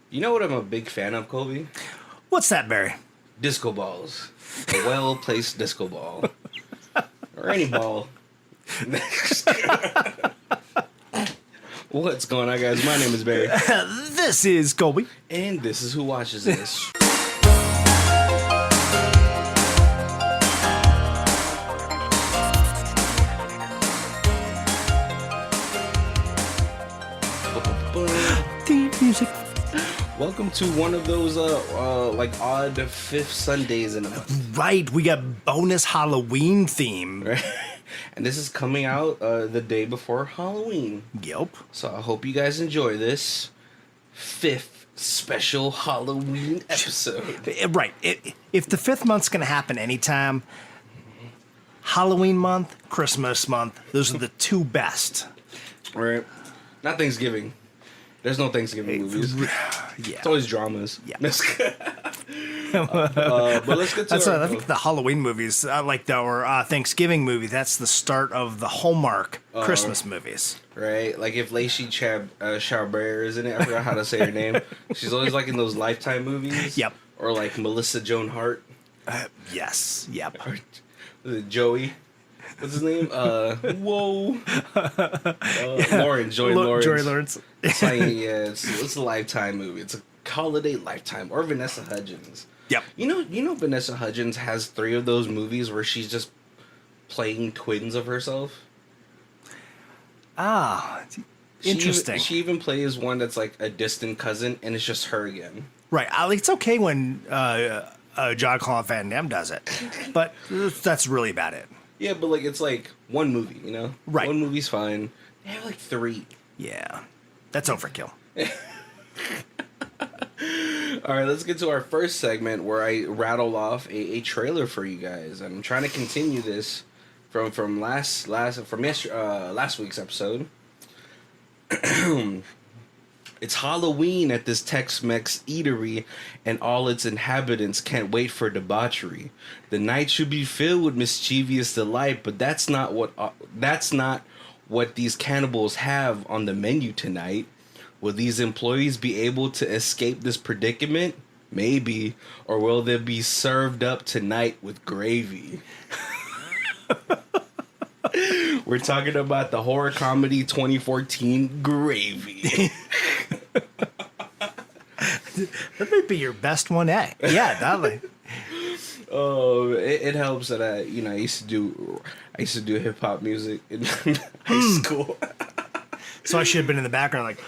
You know what I'm a big fan of, Colby? What's that, Barry? Disco balls. A well-placed disco ball. Or any ball. What's going on, guys? My name is Barry. This is Colby. And this is Who Watches This. Theme music. Welcome to one of those odd fifth Sundays in a month. Right, we got bonus Halloween theme. Right? And this is coming out the day before Halloween. Yep. So I hope you guys enjoy this fifth special Halloween episode. Right. If the fifth month's going to happen anytime, Halloween month, Christmas month, those are the two best. Right. Not Thanksgiving. There's no Thanksgiving movies. Yeah. It's always dramas. Yeah. But let's get to I think the Halloween movies, or Thanksgiving movie, that's the start of the Hallmark Christmas movies. Right? Like if Lacey Chabert is in it, I forgot how to say her name. She's always like in those Lifetime movies. Yep. Or like Melissa Joan Hart. Yes. Yep. Or Joey. What's his name? Whoa. Lauren. Joy Lawrence. Joy Lawrence. It's like, it's a Lifetime movie. It's a holiday Lifetime. Or Vanessa Hudgens. Yep. You know Vanessa Hudgens has 3 of those movies where she's just playing twins of herself? Ah, interesting. She even plays one that's like a distant cousin, and it's just her again. Right. It's okay when Jean-Claude Van Damme does it, but that's really about it. Yeah, but like it's like one movie, you know? Right. One movie's fine. They have like 3. Yeah. That's overkill. All right, let's get to our first segment where I rattle off a trailer for you guys. I'm trying to continue this from last week's episode. It's Halloween at this Tex-Mex eatery, and all its inhabitants can't wait for debauchery. The night should be filled with mischievous delight, but that's not what these cannibals have on the menu tonight. Will these employees be able to escape this predicament? Maybe. Or will they be served up tonight with gravy? We're talking about the horror comedy 2014 Gravy. That might be your best one, eh? Yeah, that. Oh, it helps that I used to do hip hop music in high school. So I should have been in the background like.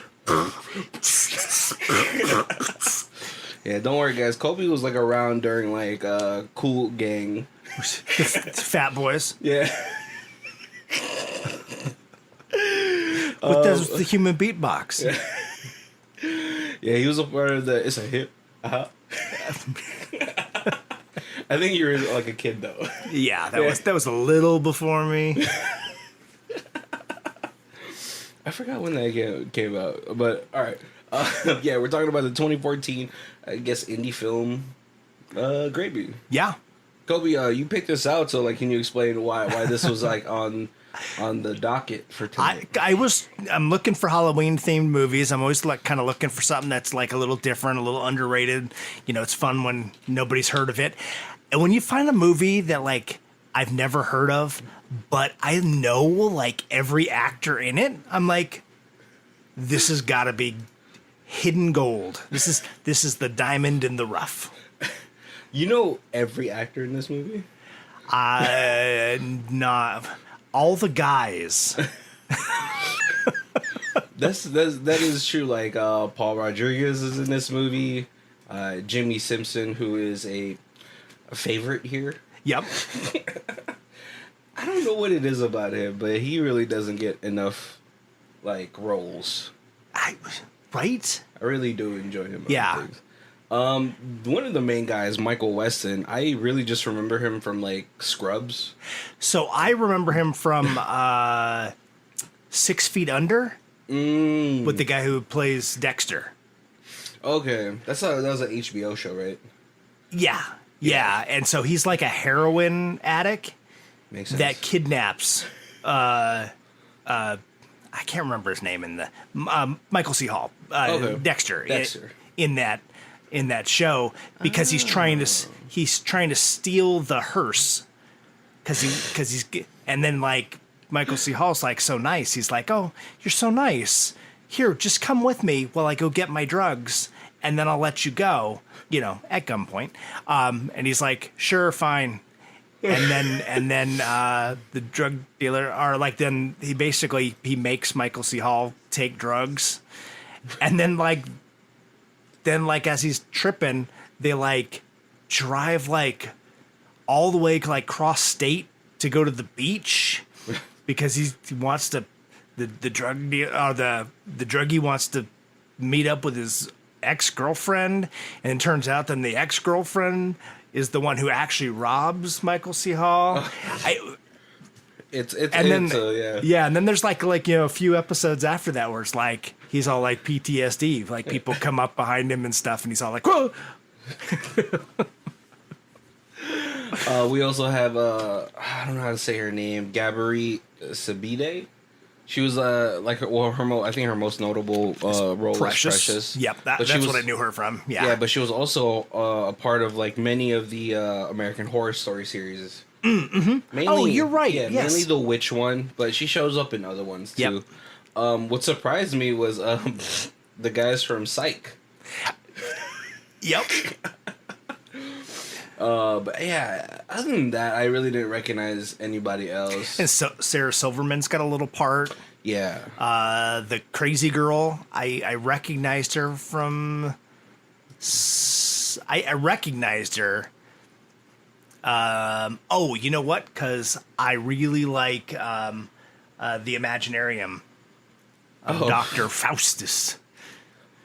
Yeah, don't worry, guys. Kobe was like around during like Cool Gang. Fat Boys. Yeah. But that was the human beatbox. Yeah, he was a part of the. It's a hip. I think you were like a kid though. Yeah, that was a little before me. I forgot when that came out, but all right. Yeah, we're talking about the 2014, I guess, indie film, Gravy. Yeah. Kobe, you picked this out, so like, can you explain why this was like on the docket for tonight? I'm looking for Halloween themed movies. I'm always kind of looking for something that's like a little different, a little underrated. You know, it's fun when nobody's heard of it, and when you find a movie that like I've never heard of, but I know like every actor in it, I'm like, this has got to be hidden gold. This is the diamond in the rough. You know every actor in this movie? Not all the guys. That is true. Like Paul Rodriguez is in this movie. Jimmi Simpson, who is a favorite here. Yep. I don't know what it is about him, but he really doesn't get enough like roles. Right? I really do enjoy him. Yeah. One of the main guys, Michael Weston, I really just remember him from like Scrubs. So I remember him from 6 Feet Under with the guy who plays Dexter. Okay, that was an HBO show, right? Yeah. And so he's like a heroin addict Makes sense. that kidnaps. I can't remember his name in the Michael C. Hall. Okay. Dexter. Dexter. in that show because he's trying to steal the hearse because he's and then like Michael C. Hall's like so nice. He's like, oh, you're so nice. Here, just come with me while I go get my drugs, and then I'll let you go. At gunpoint. And he's like, sure, fine. And then the drug dealer, or like then he makes Michael C. Hall take drugs, and then as he's tripping, they like drive like all the way like cross state to go to the beach because he wants to the drug deal or the druggie wants to meet up with his ex-girlfriend, and it turns out then the ex-girlfriend is the one who actually robs Michael C. Hall. Yeah, and then there's like a few episodes after that where it's like he's all like PTSD, like people come up behind him and stuff, and he's all like, whoa. We also have I don't know how to say her name, Gabri Sabide. She was I think her most notable role was Precious. Yep, that's what I knew her from. Yeah, but she was also a part of like many of the American Horror Story series. Mm-hmm. Mainly, you're right. Yeah, yes. Mainly the witch one, but she shows up in other ones too. Yep. What surprised me was the guys from Psych. Yep. But yeah, other than that, I really didn't recognize anybody else. And so Sarah Silverman's got a little part. Yeah. The crazy girl, I recognized her from. I recognized her. You know what? Because I really like the Imaginarium of Dr. Faustus.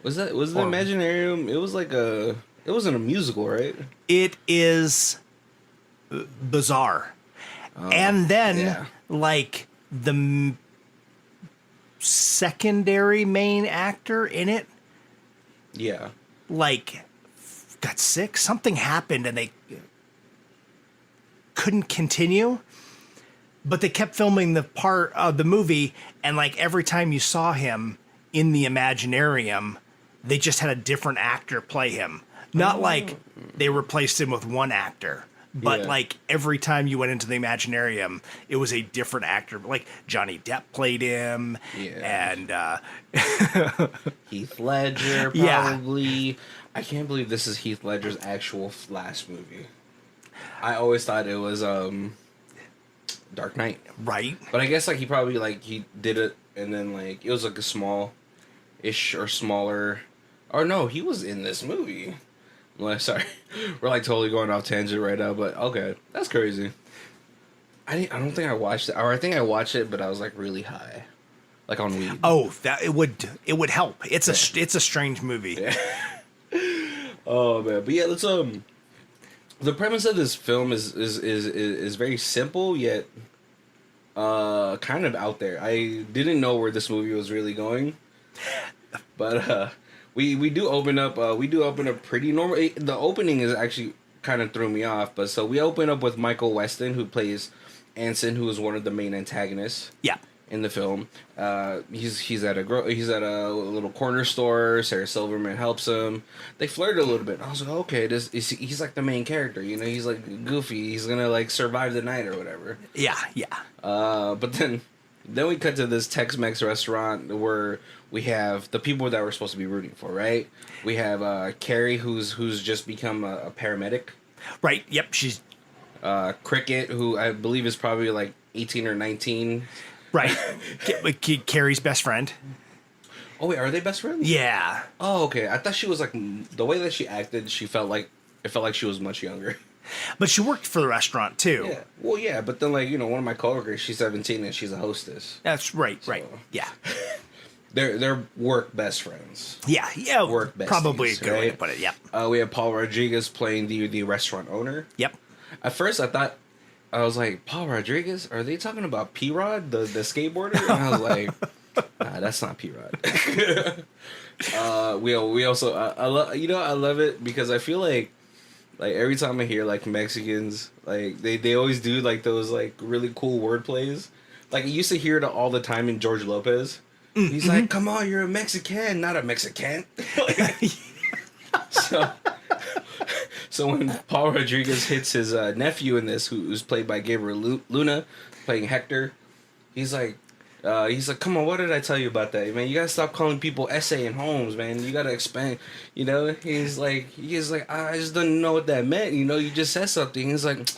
Was the Imaginarium? It was like it wasn't a musical, right? It is bizarre. And then, like, the secondary main actor in it, like, got sick. Something happened and they couldn't continue. But they kept filming the part of the movie, and, like, every time you saw him in the Imaginarium, they just had a different actor play him. Not like they replaced him with one actor, but like every time you went into the Imaginarium, it was a different actor. Like Johnny Depp played him, and Heath Ledger probably. Yeah. I can't believe this is Heath Ledger's actual last movie. I always thought it was Dark Knight, right? But I guess like he probably like he did it, and then like it was like a small-ish or smaller. Or no, he was in this movie. Well, sorry, we're like totally going off tangent right now, but okay, that's crazy. I don't think I watched it, or I think I watched it, but I was like really high, like on weed. Oh, that it would help. It's a strange movie. Yeah. Oh man, but yeah, let's the premise of this film is very simple yet kind of out there. I didn't know where this movie was really going, but we do open up pretty normal. The opening is actually kind of threw me off, but so we open up with Michael Weston, who plays Anson, who is one of the main antagonists. Yeah. In the film, he's at a little corner store. Sarah Silverman helps him. They flirt a little bit. I was like, okay, he's like the main character. You know, he's like goofy. He's gonna like survive the night or whatever. Yeah, yeah. But then we cut to this Tex-Mex restaurant where we have the people that we're supposed to be rooting for. Right? We have Carrie, who's just become a paramedic. Right. Yep. She's Cricket, who I believe is probably like 18 or 19. Right. Carrie's best friend. Oh, wait, are they best friends? Yeah. Oh, okay. I thought she was like, the way that she acted, it felt like she was much younger. But she worked for the restaurant, too. Yeah. Well, yeah, but then, like, you know, one of my coworkers, she's 17 and she's a hostess. That's right, so, right. Yeah. They're work best friends. Yeah, yeah. Work besties, probably a good way to put it, yeah. We have Paul Rodriguez playing the restaurant owner. Yep. At first, I was like, Paul Rodriguez? Are they talking about P-Rod, the skateboarder? And I was like, nah, that's not P-Rod. We also, I love it because I feel like every time I hear like Mexicans, like they always do like those like really cool word plays. Like I used to hear it all the time in George Lopez. He's like, come on, you're a Mexican, not a Mexican. So when Paul Rodriguez hits his nephew in this, who's played by Gabriel Luna, playing Hector, he's like, come on, what did I tell you about that, man? You gotta stop calling people Essay and Holmes, man. You gotta expand, you know. He's like, I just didn't know what that meant, you know. You just said something. He's like,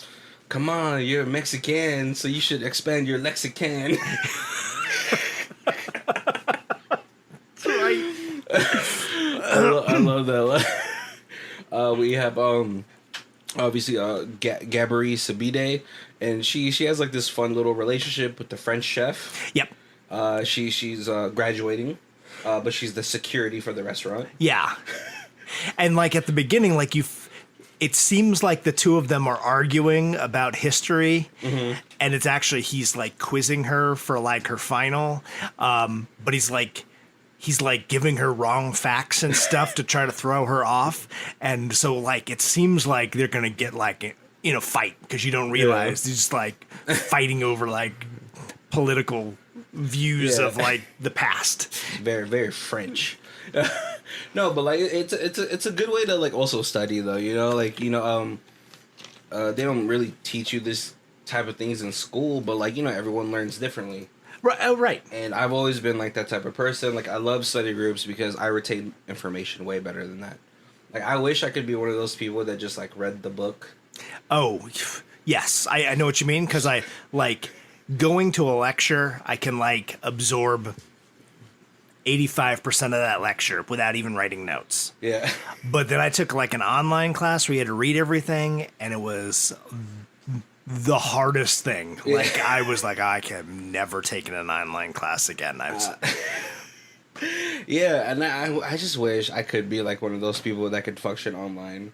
come on, you're Mexican, so you should expand your lexicon. Right. I love that. We have obviously Gabri Sabide, and she has like this fun little relationship with the French chef. Yep. She's graduating, but she's the security for the restaurant. Yeah. And like at the beginning, like it seems like the two of them are arguing about history, and it's actually he's like quizzing her for like her final, but he's like giving her wrong facts and stuff to try to throw her off, and so like it seems like they're gonna get like fight because you don't realize they're just like fighting over like political views of like the past. Very, very French. No, but like it's a good way to like also study though, you know, like they don't really teach you this type of things in school, but like everyone learns differently. Right. Oh, right. And I've always been like that type of person. Like I love study groups because I retain information way better than that. Like I wish I could be one of those people that just like read the book. Oh, yes, I know what you mean because I like going to a lecture. I can like absorb 85% of that lecture without even writing notes. Yeah. But then I took like an online class where you had to read everything, and it was the hardest thing. Yeah. Like I was like, I can never take an online class again. I was. Yeah, and I just wish I could be like one of those people that could function online,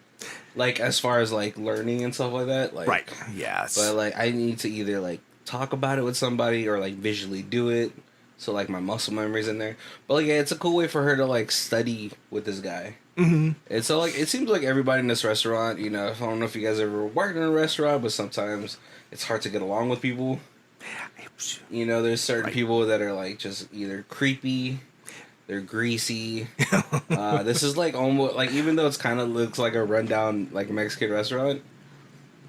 like as far as like learning and stuff like that. Like, right. Yes. But like I need to either like talk about it with somebody or like visually do it, so like my muscle memory's in there. But like yeah, it's a cool way for her to like study with this guy. Mm-hmm. And so like it seems like everybody in this restaurant, I don't know if you guys ever worked in a restaurant, but sometimes it's hard to get along with people. There's certain people that are like just either creepy. They're greasy. This is like almost like, even though it's kind of looks like a rundown like Mexican restaurant,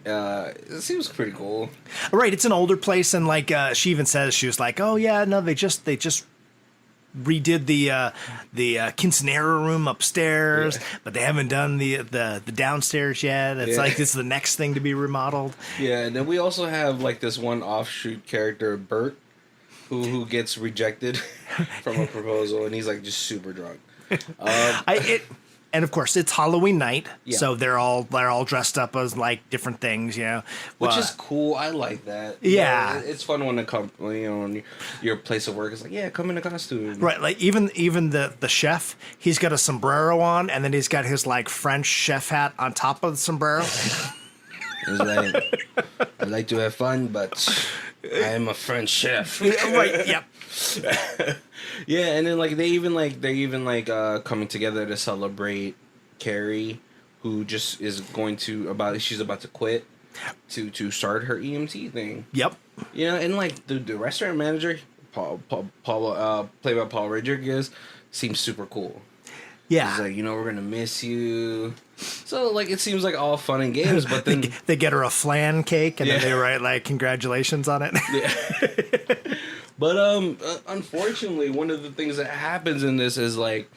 it seems pretty cool. Right, it's an older place, and like she even says, she was like, "Oh yeah, no, they just redid the quinceanera room upstairs, but they haven't done the downstairs yet. It's like it's the next thing to be remodeled." Yeah, and then we also have like this one offshoot character, Bert, who gets rejected from a proposal, and he's like just super drunk. And of course it's Halloween night, so they're all dressed up as like different things, which is cool. I like that. Yeah, it's fun when your place of work is like, come in a costume. Right, like even the chef, he's got a sombrero on, and then he's got his like French chef hat on top of the sombrero. He's like, I like to have fun, but I am a French chef. Right. Yep. Yeah, and then like they're even coming together to celebrate Carrie, who just is she's about to quit to start her EMT thing. Yep. And like the restaurant manager, Paul played by Paul Rodriguez, seems super cool. Yeah. He's like, we're gonna miss you. So like it seems like all fun and games, but then they get her a flan cake, and then they write like congratulations on it. Yeah. But unfortunately, one of the things that happens in this is like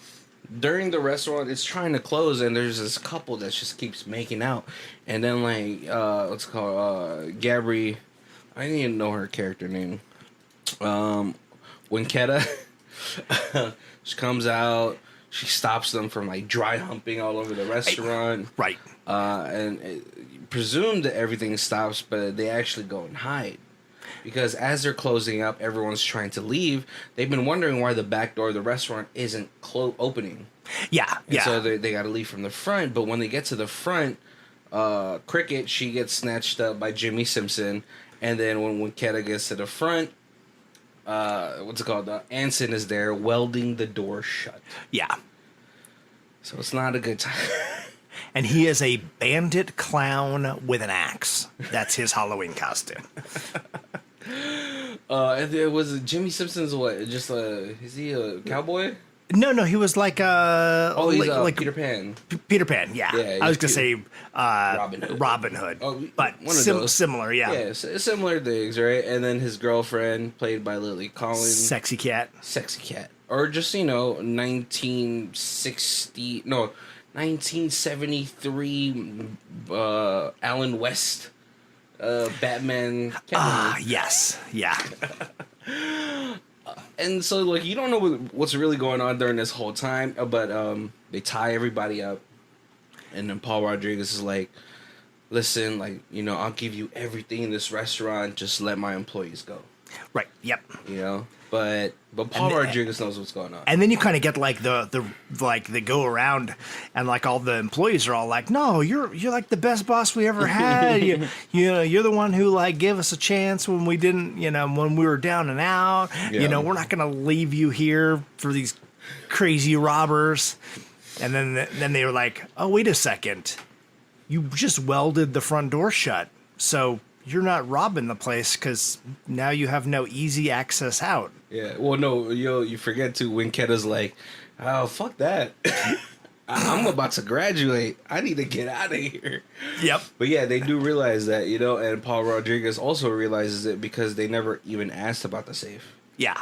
during the restaurant, it's trying to close, and there's this couple that just keeps making out, and then like what's it called, Gabri, I didn't even know her character name. Winketta, she comes out. She stops them from like dry humping all over the restaurant. Right. And presumed that everything stops, but they actually go and hide. Because as they're closing up, everyone's trying to leave. They've been wondering why the back door of the restaurant isn't opening. Yeah. And so they got to leave from the front. But when they get to the front, Cricket, she gets snatched up by Jimmi Simpson. And then when Keta gets to the front, what's it called? Anson is there welding the door shut. Yeah. So it's not a good time. And he is a bandit clown with an axe. That's his Halloween costume. It was Jimmi Simpson's what? Just is he a cowboy? No, he was like Oh, he's like Peter Pan. Peter Pan. Yeah, Yeah, I was gonna say Robin Hood. Robin Hood, Oh, but one of those. similar. Yeah, Yeah, similar things, right? And then his girlfriend, played by Lily Collins. sexy cat. Sexy cat. Or just, 1973 Alan West Batman. Yes, yeah. And so, like, you don't know what's really going on during this whole time, but they tie everybody up. And then Paul Rodriguez is like, listen, like, I'll give you everything in this restaurant, just let my employees go. Right. Yep. But Paul Rodriguez knows what's going on. And then you kind of get like the go around, and like all the employees are all like, "No, you're like the best boss we ever had. You're the one who like gave us a chance when we didn't, when we were down and out. Yeah. We're not gonna leave you here for these crazy robbers." And then they were like, "Oh, wait a second, you just welded the front door shut, so you're not robbing the place because now you have no easy access out." Yeah. Well, no, you forget to when Ketta's like, oh, fuck that. I'm about to graduate. I need to get out of here. Yep. But yeah, they do realize that, and Paul Rodriguez also realizes it because they never even asked about the safe. Yeah.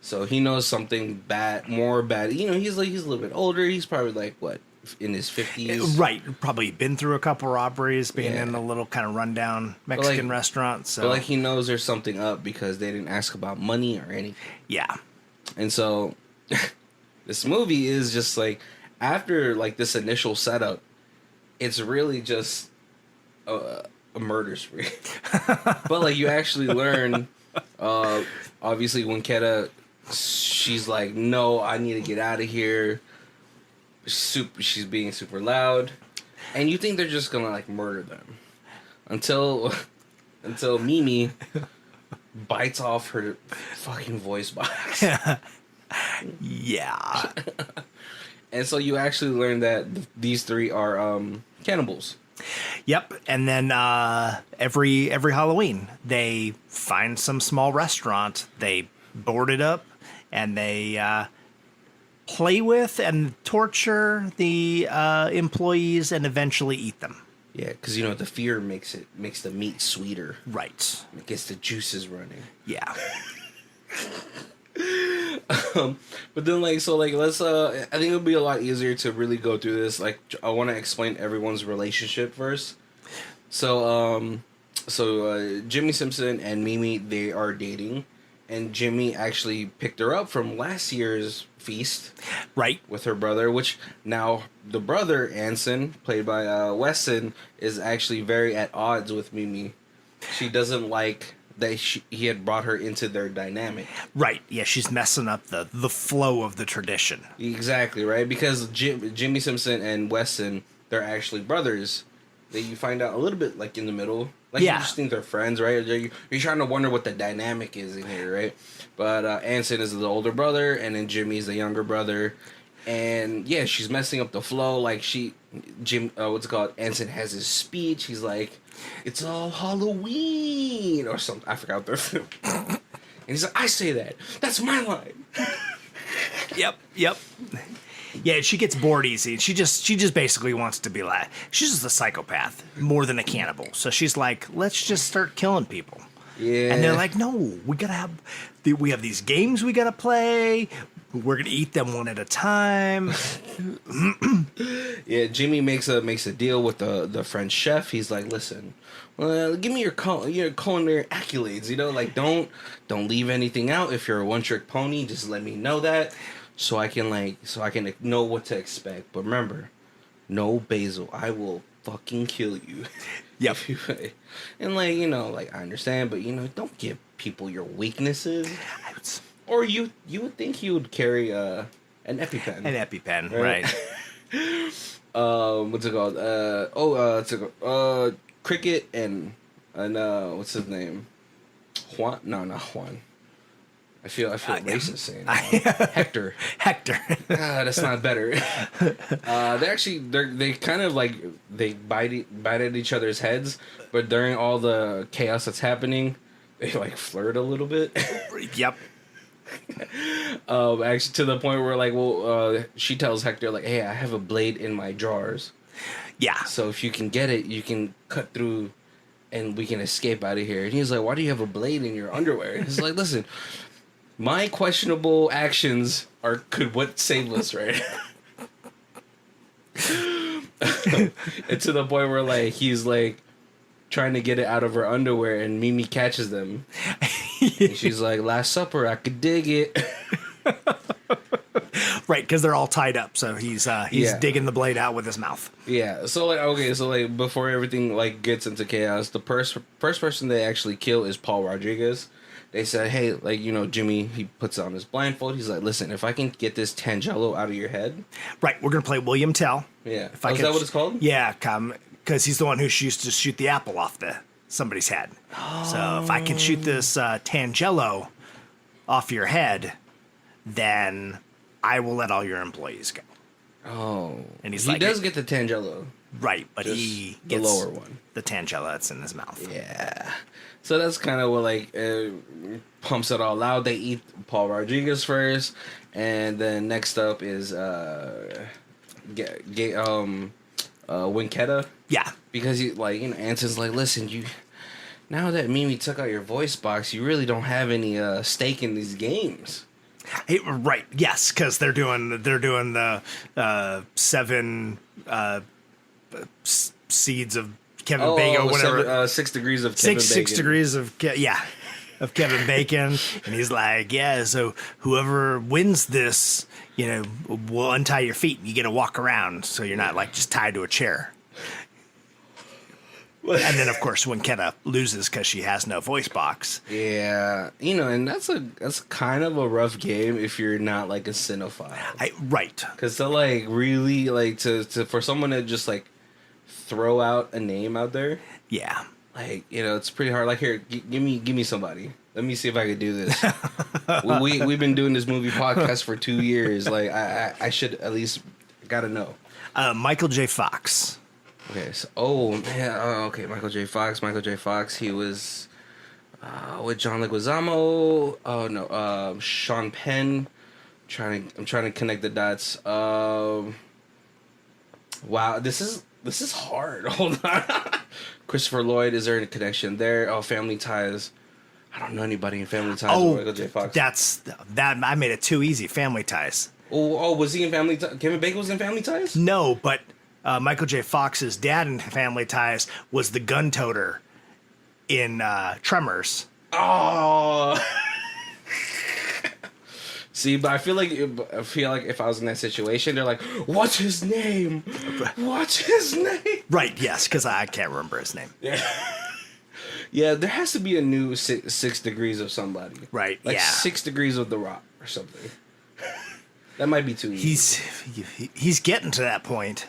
So he knows something more bad. He's a little bit older. He's probably like, what, in his 50s? Right. Probably been through a couple robberies, being in a little kind of rundown Mexican restaurant. So. But like he knows there's something up because they didn't ask about money or anything. Yeah. And so this movie is just like, after like this initial setup, it's really just a murder spree. But like you actually learn, obviously when Ketta, she's like, no, I need to get out of here. She's being super loud, and you think they're just gonna like murder them until Mimi bites off her fucking voice box. Yeah. And so you actually learn that these three are cannibals. Yep. And then every Halloween they find some small restaurant, they board it up, and they play with and torture the employees and eventually eat them. Yeah, because the fear makes the meat sweeter. Right. It gets the juices running. Yeah. But then let's I think it'll be a lot easier to really go through this. Like, I want to explain everyone's relationship first. So Jimmi Simpson and Mimi, they are dating, and Jimmy actually picked her up from last year's feast, right, with her brother, which now the brother Anson, played by Weston, is actually very at odds with Mimi. She doesn't like that he had brought her into their dynamic. Right. Yeah, she's messing up the flow of the tradition. Exactly, right? Because Jimmi Simpson and Weston, they're actually brothers. That you find out a little bit like in the middle. Like, you just think they're friends, right? You're trying to wonder what the dynamic is in here, right? But Anson is the older brother, and then Jimmy's the younger brother. And yeah, she's messing up the flow. Like Anson has his speech. He's like, "It's all Halloween," or something. I forgot the And he's like, "I say that. That's my line." Yep. Yeah, she gets bored easy. She just basically wants to be like, she's just a psychopath more than a cannibal. So she's like, let's just start killing people. Yeah. And they're like, no, we have these games we gotta play. We're gonna eat them one at a time. Yeah, Jimmy makes a deal with the French chef. He's like, listen, give me your culinary accolades. Like don't leave anything out. If you're a one-trick pony, just let me know that. So I can know what to expect. But remember, no basil. I will fucking kill you. Yep. And I understand, but don't give people your weaknesses. Or you would think he would carry an EpiPen. An EpiPen, right? What's it called? Cricket and what's his name? Juan? No, not Juan. I feel racist saying Hector. Hector. That's not better. They kind of like they bite at each other's heads, but during all the chaos that's happening, they like flirt a little bit. Yep. Actually, to the point where, like, well, she tells Hector, like, hey, I have a blade in my drawers. Yeah. So if you can get it, you can cut through and we can escape out of here. And he's like, why do you have a blade in your underwear? He's like, listen, my questionable actions could what save us, right? And to the point where, like, he's like trying to get it out of her underwear and Mimi catches them. And she's like, Last Supper, I could dig it. Right, because they're all tied up, so he's digging the blade out with his mouth. Yeah, so like, okay, so like before everything like gets into chaos, the first person they actually kill is Paul Rodriguez. They said, hey, like, you know, Jimmy, he puts on his blindfold. He's like, listen, if I can get this Tangelo out of your head. Right, we're gonna play William Tell. Yeah, If I is that what it's called? Yeah, because he's the one who used to shoot the apple off somebody's head. Oh. So if I can shoot this Tangelo off your head, then I will let all your employees go. Oh, and he does get the Tangelo, right? But just he gets the lower one, the Tangelo that's in his mouth. Yeah, so that's kind of what like pumps it all out. They eat Paul Rodriguez first, and then next up is Winketta. Yeah, because he like Anson's like, listen, you. Now that Mimi took out your voice box, you really don't have any stake in these games. Right. Yes, because they're doing the 7 seeds of Kevin Bacon or whatever. 6 degrees of Kevin Bacon. 6 degrees of Kevin Bacon, and he's like, yeah. So whoever wins this, you know, will untie your feet. And you get to walk around, so you're not like just tied to a chair. And then, of course, Winketta loses because she has no voice box. Yeah, you know, and that's kind of a rough game if you're not like a cinephile, right? Because to like really like to for someone to just like throw out a name out there, yeah, like, you know, it's pretty hard. Like, here, give me somebody. Let me see if I could do this. we've been doing this movie podcast for 2 years. Like, I should at least gotta know. Michael J. Fox. Okay, so okay, Michael J. Fox. He was with John Leguizamo. Oh no, Sean Penn. I'm trying to connect the dots. Wow, this is hard. Hold on. Christopher Lloyd. Is there a connection there? Oh, Family Ties. I don't know anybody in Family Ties. Oh, Michael J. Fox. That I made it too easy. Family Ties. Oh, was he in Family Ties? Kevin Bacon was in Family Ties? No, but Michael J. Fox's dad in Family Ties was the gun toter in Tremors. Oh. See, but I feel like if I was in that situation, they're like, "What's his name? What's his name?" Right? Yes, because I can't remember his name. Yeah. Yeah, there has to be a new 6 degrees of somebody. Right. Like, yeah. 6 degrees of The Rock or something. That might be too easy. He's getting to that point.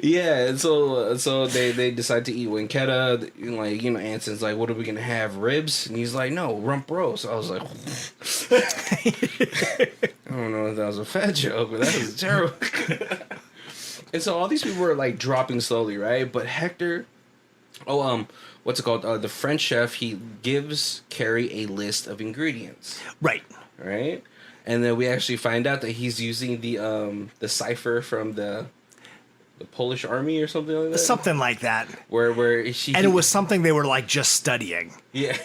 Yeah, and so they decide to eat Winketta. Like, you know, Anson's like, what are we gonna have, ribs? And he's like, no, rump roast. I was like, I don't know if that was a fat joke, but that was terrible. And so all these people were like dropping slowly, right? But Hector, what's it called? The French chef, he gives Carrie a list of ingredients. Right. And then we actually find out that he's using the cipher from the Polish army or something like that. Something like that. Where she it was something they were like just studying. Yeah.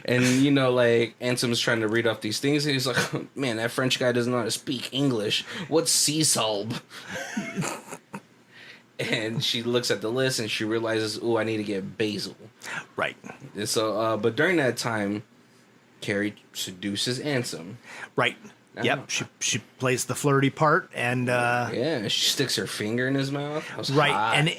And, you know, like, Ansom's trying to read off these things, and he's like, oh, man, that French guy doesn't know how to speak English. What's sea salt? And she looks at the list, and she realizes, oh, I need to get basil. Right. And so, but during that time, Carrie seduces Ansom. Right. Yep. She plays the flirty part, and yeah, she sticks her finger in his mouth. Right. Hot. And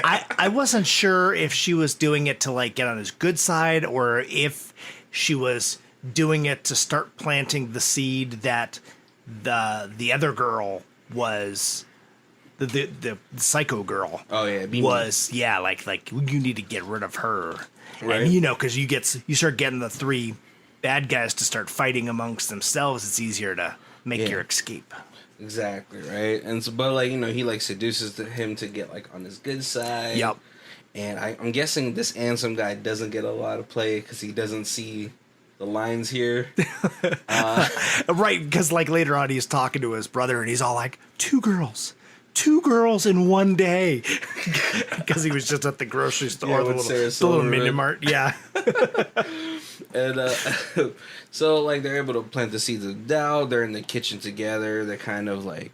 I wasn't sure if she was doing it to like get on his good side, or if she was doing it to start planting the seed that the other girl was the psycho girl. Oh yeah, was like you need to get rid of her, right? And, you know, because you start getting the three bad guys to start fighting amongst themselves, it's easier to make your escape. Exactly, right? And so, but like, you know, he like seduces him to get like on his good side. Yep. And I'm guessing this Ansem guy doesn't get a lot of play because he doesn't see the lines here. Right, because like later on he's talking to his brother and he's all like, two girls in one day. Because he was just at the grocery store, the little mini mart. Yeah. And so like they're able to plant the seeds of doubt. They're in the kitchen together. They're kind of like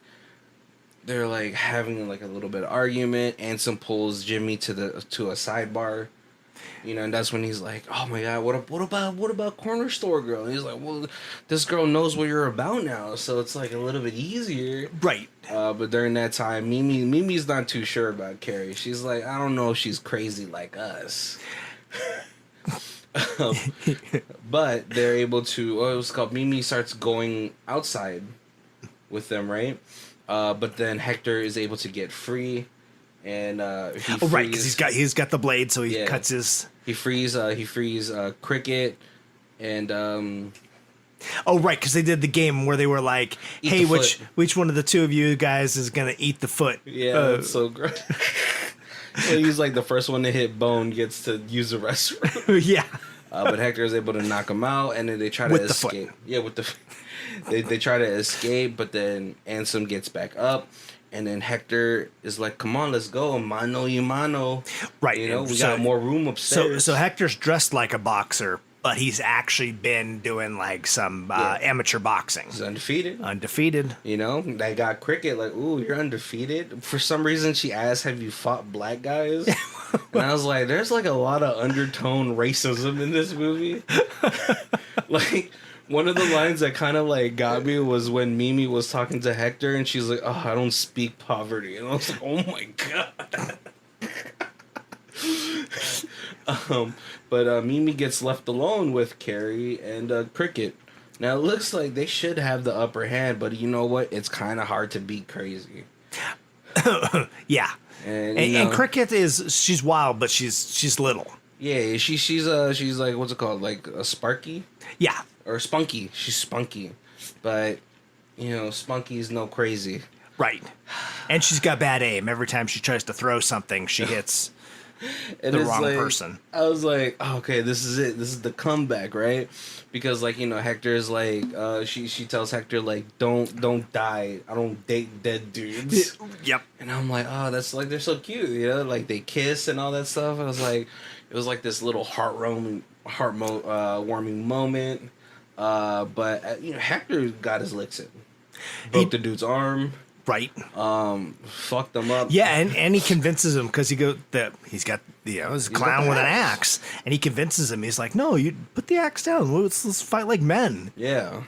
having like a little bit of argument. Ansem pulls Jimmy to a sidebar. You know, and that's when he's like, "Oh my God, what about corner store girl?" And he's like, "Well, this girl knows what you're about now, so it's like a little bit easier." Right. But during that time, Mimi's not too sure about Carrie. She's like, "I don't know if she's crazy like us." But they're able to. Oh, it was called. Mimi starts going outside with them, right? But then Hector is able to get free. And he frees, right, because he's got the blade, so he cuts his. He frees Cricket, and oh right, because they did the game where they were like, "Hey, which one of the two of you guys is gonna eat the foot?" Yeah, that's so great. So he's like the first one to hit Bone gets to use the restroom. Yeah, but Hector is able to knock him out, and then they try to escape. Yeah, with the they try to escape, but then Ansem gets back up. And then Hector is like, "Come on, let's go, mano y mano." Right, you know, we got more room upstairs. So Hector's dressed like a boxer, but he's actually been doing like some amateur boxing. He's undefeated. Undefeated. You know, they got Cricket like, "Ooh, you're undefeated." For some reason, she asked, "Have you fought black guys?" And I was like, "There's like a lot of undertone racism in this movie." Like. One of the lines that kind of like got me was when Mimi was talking to Hector and she's like, "Oh, I don't speak poverty," and I was like, "Oh my God." But Mimi gets left alone with Carrie and Cricket. Now it looks like they should have the upper hand, but you know what? It's kind of hard to beat Crazy. Yeah, and Cricket she's wild, but she's little. Yeah, she's like, what's it called? Like a Sparky? Yeah. Or Spunky. She's spunky. But, you know, Spunky's no crazy. Right. And she's got bad aim. Every time she tries to throw something, she hits the wrong person. I was like, oh, okay, this is it. This is the comeback, right? Because, like, you know, Hector's like, she tells Hector, like, don't die. I don't date dead dudes. Yep. And I'm like, oh, that's like, they're so cute, you know? Like, they kiss and all that stuff. I was like, it was like this little heartwarming moment. But you know, Hector got his licks in. Broke the dude's arm. Right. Fucked them up. Yeah, and he convinces him because he's got his clown with an axe, and he convinces him. He's like, "No, you put the axe down. Let's fight like men." Yeah,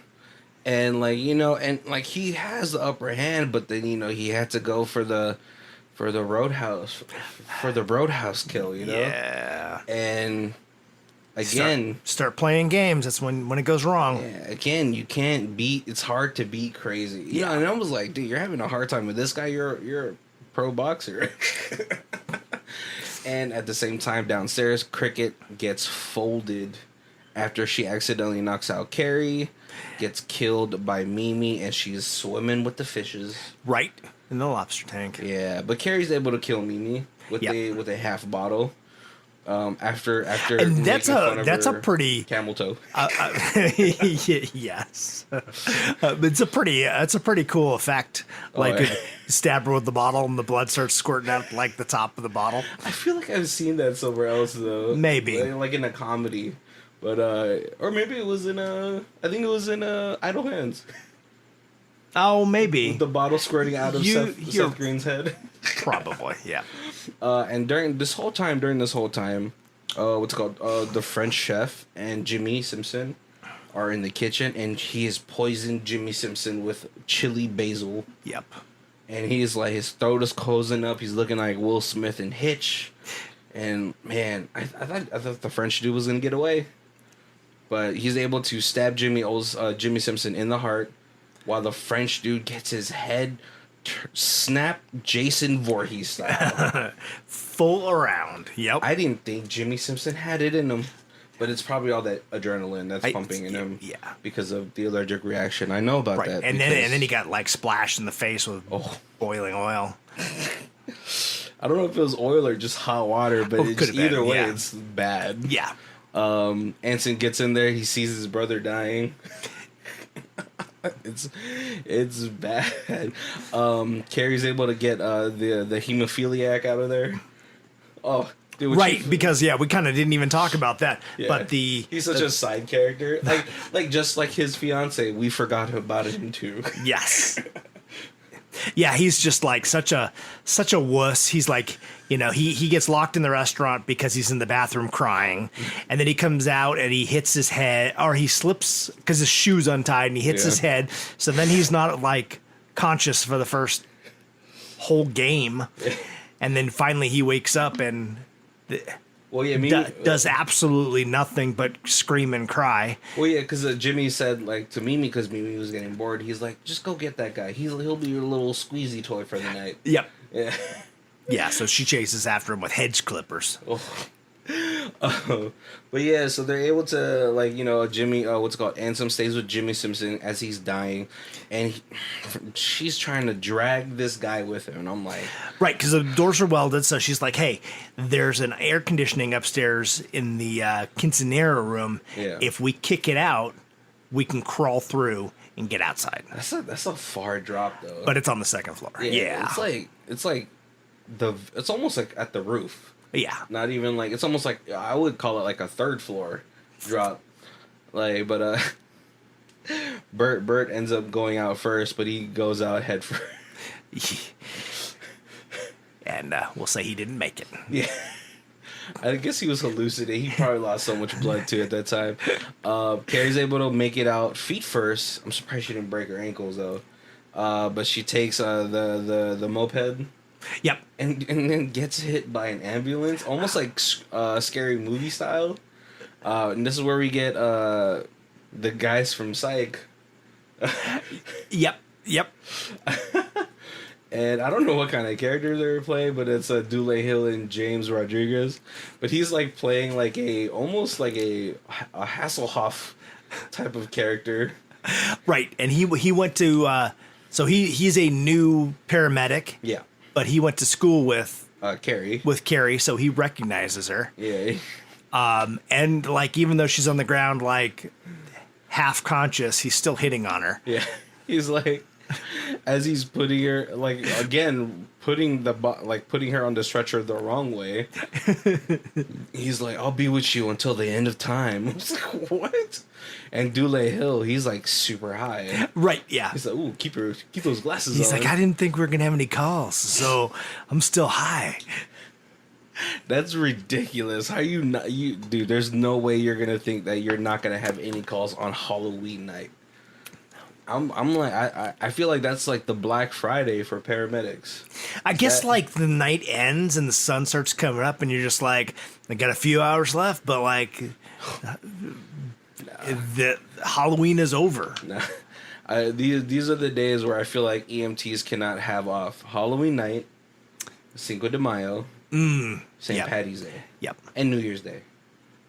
and like you know, and like he has the upper hand, but then you know he had to go for the roadhouse kill. You know. Yeah. And again, start playing games. That's when it goes wrong. Yeah, again, you can't beat. It's hard to beat Crazy. Yeah, and I was like, dude, you're having a hard time with this guy. You're a pro boxer. And at the same time, downstairs, Cricket gets folded after she accidentally knocks out Carrie, gets killed by Mimi, and she's swimming with the fishes. Right in the lobster tank. Yeah, but Carrie's able to kill Mimi with a half bottle. After and that's a pretty camel toe. Yes, it's a pretty cool effect. Like stab her with the bottle and the blood starts squirting out like the top of the bottle. I feel like I've seen that somewhere else though. Maybe like in a comedy, but or maybe it was in Idle Hands. Oh, maybe with the bottle squirting out of Seth Green's head. Probably, yeah. And during this whole time, what's it called? The French chef and Jimmi Simpson are in the kitchen, and he has poisoned Jimmi Simpson with chili basil. Yep. And he's like, his throat is closing up. He's looking like Will Smith in Hitch. And man, I thought the French dude was gonna get away, but he's able to stab Jimmi Simpson in the heart, while the French dude gets his head snap Jason Voorhees style. Full around. Yep. I didn't think Jimmi Simpson had it in him, but it's probably all that adrenaline that's pumping in him. Yeah. Because of the allergic reaction. I know about that. And then he got like splashed in the face with boiling oil. I don't know if it was oil or just hot water, but it's could've been, either way, yeah. it's bad. Yeah. Anson gets in there. He sees his brother dying. it's bad. Carrie's able to get the hemophiliac out of there. Oh, dude, Right, because we kind of didn't even talk about that. Yeah. But he's such a side character, like just like his fiance. We forgot about him too. yes. Yeah, he's just like such a wuss. He's like, he gets locked in the restaurant because he's in the bathroom crying, and then he comes out and he hits his head, or he slips because his shoe's untied and he hits his head. So then he's not like conscious for the first whole game, and then finally he wakes up and Well, yeah, does absolutely nothing but scream and cry. Well, yeah, because Jimmy said like to Mimi, because Mimi was getting bored. He's like, just go get that guy. He'll be your little squeezy toy for the night. Yep. Yeah. Yeah. So she chases after him with hedge clippers. But yeah, so they're able to Jimmy, what's it called? Ansem stays with Jimmi Simpson as he's dying, and she's trying to drag this guy with her, and I'm like, right, because the doors are welded, so she's like, hey, there's an air conditioning upstairs in the quinceanera room. Yeah. If we kick it out, we can crawl through and get outside. That's a far drop though. But it's on the second floor. Yeah. It's almost like at the roof. Yeah. Not even like, it's almost like, I would call it like a third floor drop. Like, but Bert ends up going out first, but he goes out head first. And we'll say he didn't make it. Yeah. I guess he was hallucinating. He probably lost so much blood too at that time. Carrie's able to make it out feet first. I'm surprised she didn't break her ankles though. But she takes the moped. Yep. And then gets hit by an ambulance, almost like scary movie style. And this is where we get the guys from Psych. Yep. And I don't know what kind of character they're playing, but it's Dule Hill and James Rodriguez. But he's like playing like almost like a Hasselhoff type of character. Right, and he went to so he's a new paramedic. Yeah. But he went to school with Carrie. With Carrie, so he recognizes her. Yeah. And like even though she's on the ground like half conscious, he's still hitting on her. Yeah. He's like, as he's putting her putting her on the stretcher the wrong way. He's like, I'll be with you until the end of time. I was like, what? And Dule Hill, he's like super high. Right, yeah. He's like, ooh, keep those glasses He's on. like, I didn't think we were gonna have any calls, so I'm still high. That's ridiculous. How dude, there's no way you're gonna think that you're not gonna have any calls on Halloween night. I'm like, I feel like that's like the Black Friday for paramedics. I guess like the night ends and the sun starts coming up and you're just like, I got a few hours left, but like the Halloween is over. Nah. These are the days where I feel like EMTs cannot have off. Halloween night, Cinco de Mayo, St. Patty's Day, and New Year's Day.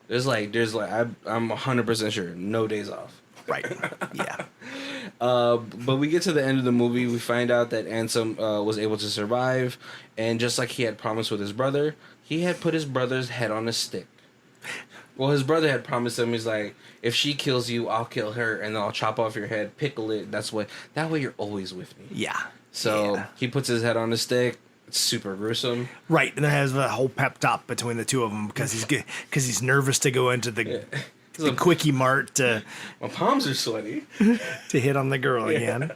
There's like I'm 100% sure no days off. Right. Yeah. But we get to the end of the movie. We find out that Ansem was able to survive, and just like he had promised with his brother, he had put his brother's head on a stick. Well, his brother had promised him, he's like, if she kills you, I'll kill her, and then I'll chop off your head, pickle it. That way you're always with me. Yeah. So he puts his head on a stick. It's super gruesome. Right, and there has a whole pep talk between the two of them because he's nervous to go into the Quickie Mart to my palms are sweaty to hit on the girl again.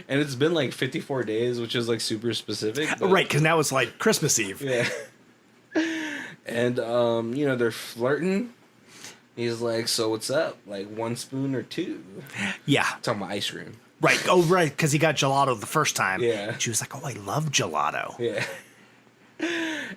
And it's been like 54 days, which is like super specific. Right, because now it's like Christmas Eve. Yeah. And they're flirting. He's like, so what's up? Like 1 spoon or 2? Yeah. Talking about ice cream. Right. Oh, right. Because he got gelato the first time. Yeah. And she was like, oh, I love gelato. Yeah.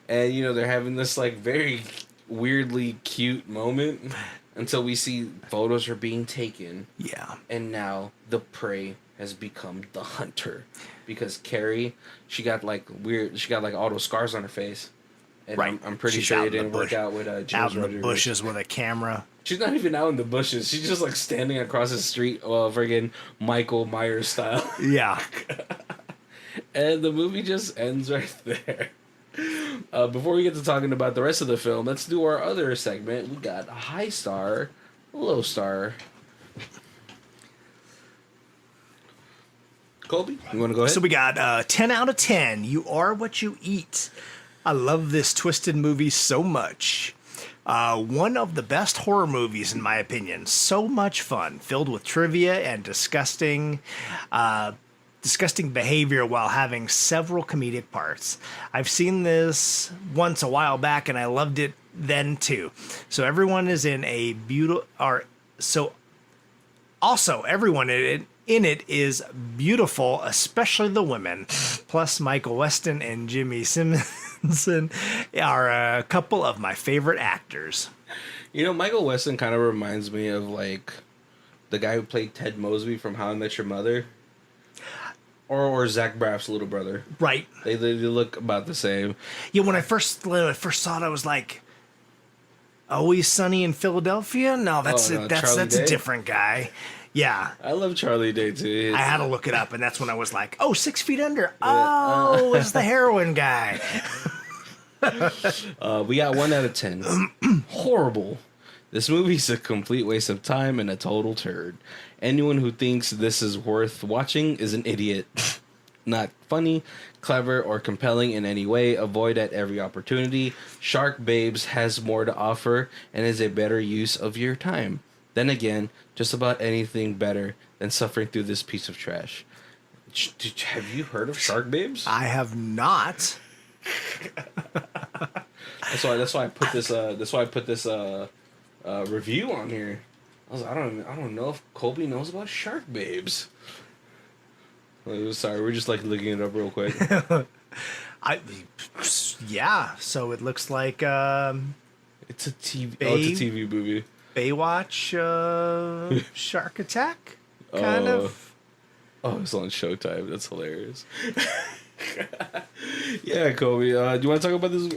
And, they're having this, like, very weirdly cute moment until we see photos are being taken. Yeah. And now the prey has become the hunter. Because Carrie, she got, like, all those scars on her face. And right. I'm pretty sure it didn't work out with James out in Roday. the bushes with a camera. She's not even out in the bushes. She's just like standing across the street, friggin' Michael Myers style. Yeah. And the movie just ends right there. Before we get to talking about the rest of the film, let's do our other segment. We got a high star, low star. Colby, you want to go ahead? So we got 10 out of 10. You are what you eat. I love this twisted movie so much. One of the best horror movies, in my opinion. So much fun, filled with trivia and disgusting behavior while having several comedic parts. I've seen this once a while back, and I loved it then too. So everyone is in a beautiful. Also, everyone in it is beautiful, especially the women. Plus, Michael Weston and Jimmi Simpson are a couple of my favorite actors. You know, Michael Weston kind of reminds me of, like, the guy who played Ted Mosby from How I Met Your Mother. Or Zach Braff's little brother. Right. They look about the same. Yeah, when I first saw it, I was like, Always Sunny in Philadelphia? No, that's a different guy. Yeah. I love Charlie Day, too. I had to look it up, and that's when I was like, oh, 6 Feet Under. Oh, it's the heroin guy. We got 1 out of 10. Horrible. This movie's a complete waste of time and a total turd. Anyone who thinks this is worth watching is an idiot. Not funny, clever, or compelling in any way. Avoid at every opportunity. Shark Babes has more to offer and is a better use of your time. Then again, just about anything better than suffering through this piece of trash. Have you heard of Shark Babes? I have not. That's why I put this review on here. I don't know if Colby knows about Shark Babes. Sorry, we're just like looking it up real quick. So it looks like it's a TV. It's a TV movie. Baywatch Shark Attack, kind of. Oh, it's on Showtime. That's hilarious. Yeah, Kobe. Do you want to talk about this?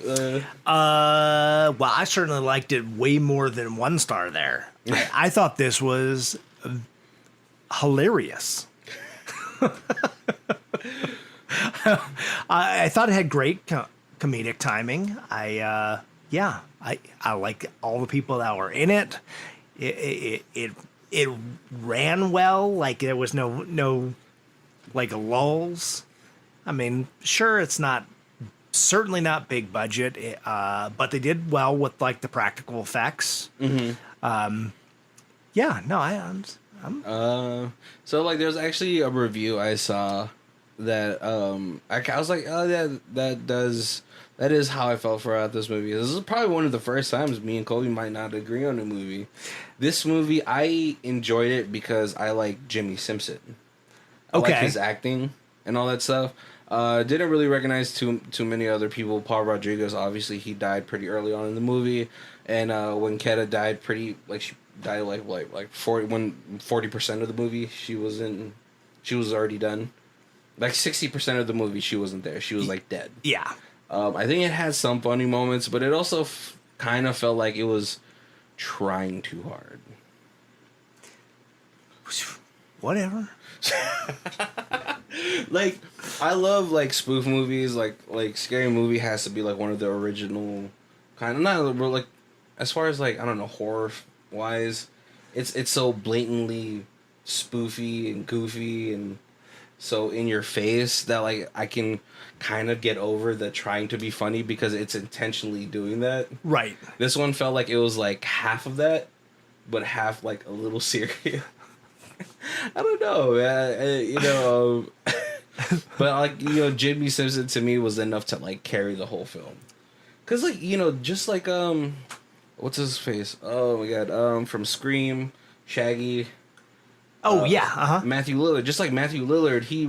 Well, I certainly liked it way more than 1 star there. I thought this was hilarious. I thought it had great comedic timing. I like all the people that were in it. It ran well. Like there was no like lulls. I mean, sure, it's certainly not big budget, but they did well with like the practical effects. Mm-hmm. So like, there's actually a review I saw that I was like, oh yeah, that is how I felt throughout this movie. This is probably one of the first times me and Colby might not agree on a movie. This movie, I enjoyed it because I like Jimmi Simpson. I like his acting and all that stuff. Didn't really recognize too many other people. Paul Rodriguez, obviously, he died pretty early on in the movie, and when Keta died, she died like 40% of the movie she was already done. Like 60% of the movie she wasn't there. She was like dead. Yeah. I think it had some funny moments, but it also kind of felt like it was trying too hard. Whatever. Like, I love like spoof movies. Like Scary Movie has to be like one of the original kind of, not like, as far as like, I don't know, horror wise, it's so blatantly spoofy and goofy and so in your face that like I can kind of get over the trying to be funny because it's intentionally doing that. Right. This one felt like it was like half of that, but half like a little serious. I don't know, but like, Jimmi Simpson to me was enough to like carry the whole film. Cause like, just like what's his face? Oh my god, from Scream, Shaggy. Oh yeah, uh-huh. Matthew Lillard, just like Matthew Lillard, he